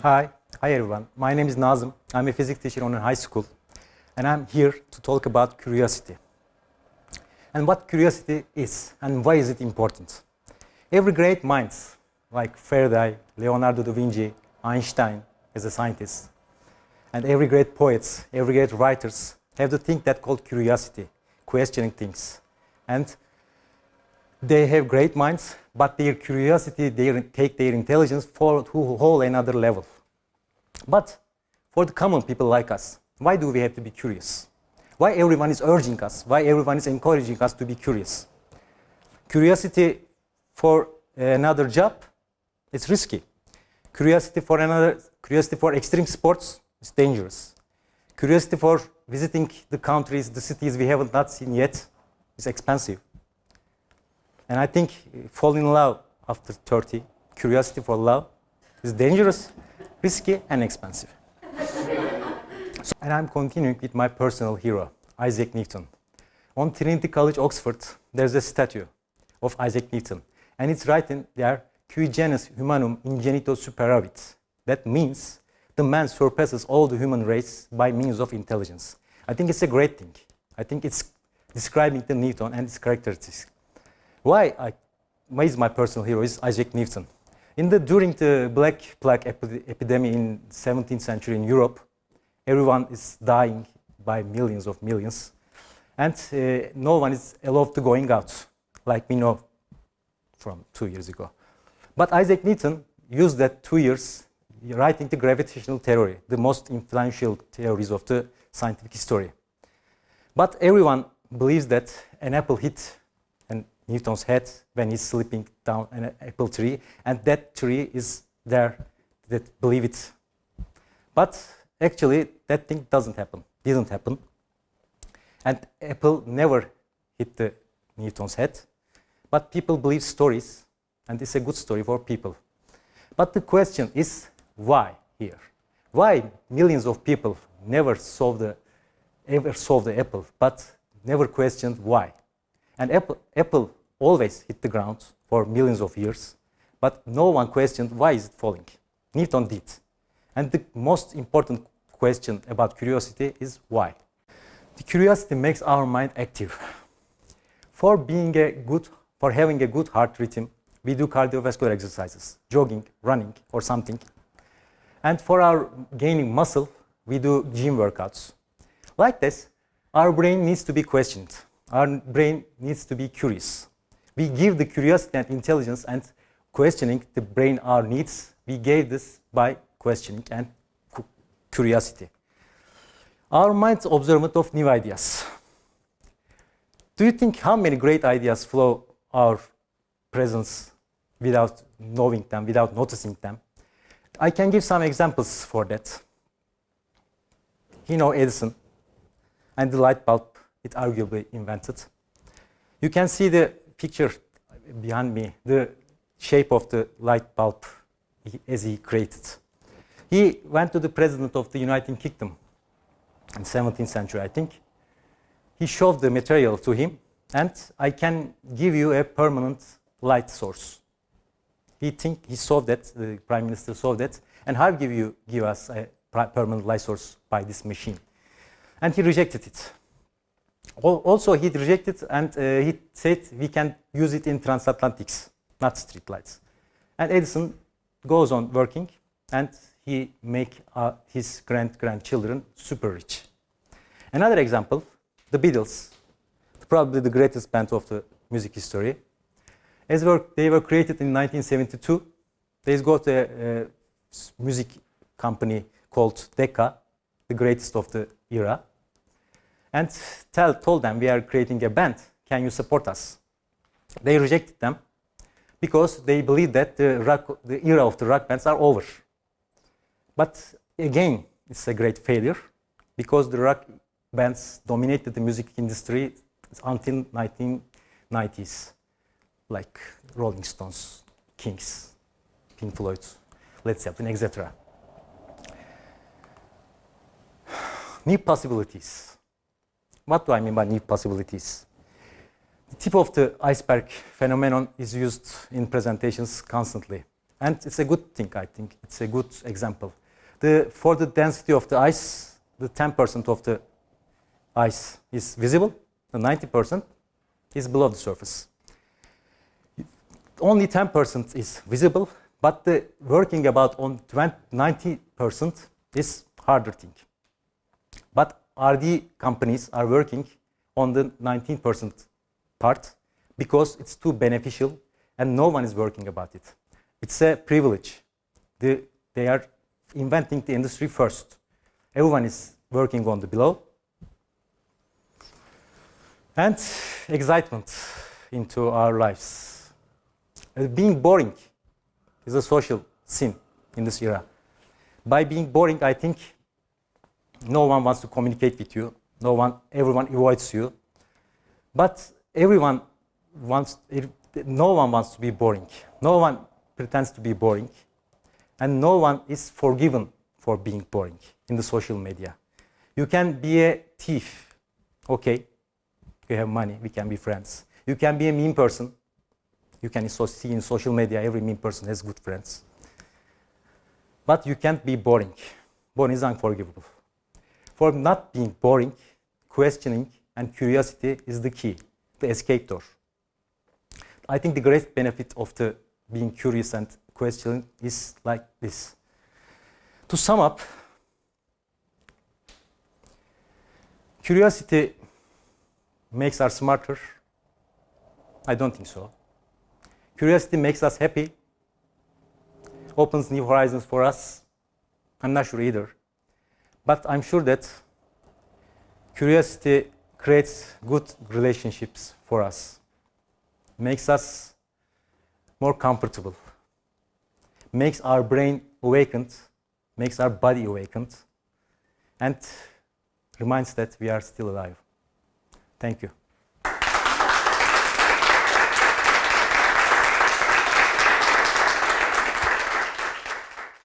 Hi everyone. My name is Nazım. I'm a physics teacher on a high school, and I'm here to talk about curiosity. And what curiosity is, and why is it important? Every great minds, like Faraday, Leonardo da Vinci, Einstein as a scientist, and every great poets, every great writers have the thing that called curiosity, questioning things. And they have great minds, but their curiosity, they take their intelligence to a whole another level. But for the common people like us, why do we have to be curious? Why everyone is urging us? Why everyone is encouraging us to be curious? Curiosity for another job, it's risky. Curiosity for extreme sports is dangerous. Curiosity for visiting the countries, the cities we haven't not seen yet is expensive. And I think falling in love after 30, curiosity for love, is dangerous, risky, and expensive. And I'm continuing with my personal hero, Isaac Newton. On Trinity College, Oxford, there's a statue of Isaac Newton. And it's written there, Cui genus humanum ingenito superavit. That means the man surpasses all the human race by means of intelligence. I think it's a great thing. I think it's describing the Newton and its characteristics. Why is my personal hero is Isaac Newton? During the Black Plague epidemic in 17th century in Europe, everyone is dying by millions of millions, and no one is allowed to going out, like we know from 2 years ago. But Isaac Newton used that 2 years writing the gravitational theory, the most influential theories of the scientific history. But everyone believes that an apple hit Newton's head when he's sleeping down an apple tree, and that tree is there that believe it. But actually, that thing didn't happen. And apple never hit the Newton's head. But people believe stories, and it's a good story for people. But the question is, why here? Why millions of people never ever solved the apple, but never questioned why? And apple always hit the ground for millions of years, but no one questioned why is it falling. Newton did. And the most important question about curiosity is why. The curiosity makes our mind active. For having a good heart rhythm, we do cardiovascular exercises, jogging, running, or something. And for our gaining muscle, we do gym workouts. Like this, our brain needs to be questioned. Our brain needs to be curious. We give the curiosity and intelligence and questioning the brain our needs. We gave this by questioning and curiosity. Our mind's observant of new ideas. Do you think how many great ideas flow our presence without knowing them, without noticing them? I can give some examples for that. Edison and the light bulb it arguably invented. You can see the picture behind me, the shape of the light bulb as he created. He went to the president of the United Kingdom in 17th century, I think. He showed the material to him, and I can give you a permanent light source. He saw that, the prime minister saw that, and how give us a permanent light source by this machine? And he rejected it. Also, he rejected and he said we can use it in transatlantics, not street lights. And Edison goes on working, and he make his grandchildren super rich. Another example, the Beatles, probably the greatest band of the music history. They were created in 1972. They got a music company called Decca, the greatest of the era. And told them, we are creating a band, can you support us? They rejected them because they believe that the era of the rock bands are over. But again, it's a great failure because the rock bands dominated the music industry until 1990s, like Rolling Stones, Kings, Pink Floyd, Led Zeppelin, etc. New possibilities. What do I mean by new possibilities? The tip of the iceberg phenomenon is used in presentations constantly. And it's a good thing, I think. It's a good example. For the density of the ice, the 10% of the ice is visible, the 90% is below the surface. Only 10% is visible, but the working about on 90% is harder thing. But R&D companies are working on the 19% part because it's too beneficial and no one is working about it. It's a privilege. They are inventing the industry first. Everyone is working on the below. And excitement into our lives. Being boring is a social sin in this era. By being boring, I think no one wants to communicate with you. Everyone avoids you. But no one wants to be boring. No one pretends to be boring. And no one is forgiven for being boring in the social media. You can be a thief. Okay, you have money, we can be friends. You can be a mean person. You can see in social media, every mean person has good friends. But you can't be boring. Boring is unforgivable. For not being boring, questioning and curiosity is the key, the escape door. I think the great benefit of being curious and questioning is like this. To sum up, curiosity makes us smarter. I don't think so. Curiosity makes us happy, opens new horizons for us. I'm not sure either. But I'm sure that curiosity creates good relationships for us, makes us more comfortable, makes our brain awakened, makes our body awakened, and reminds that we are still alive. Thank you.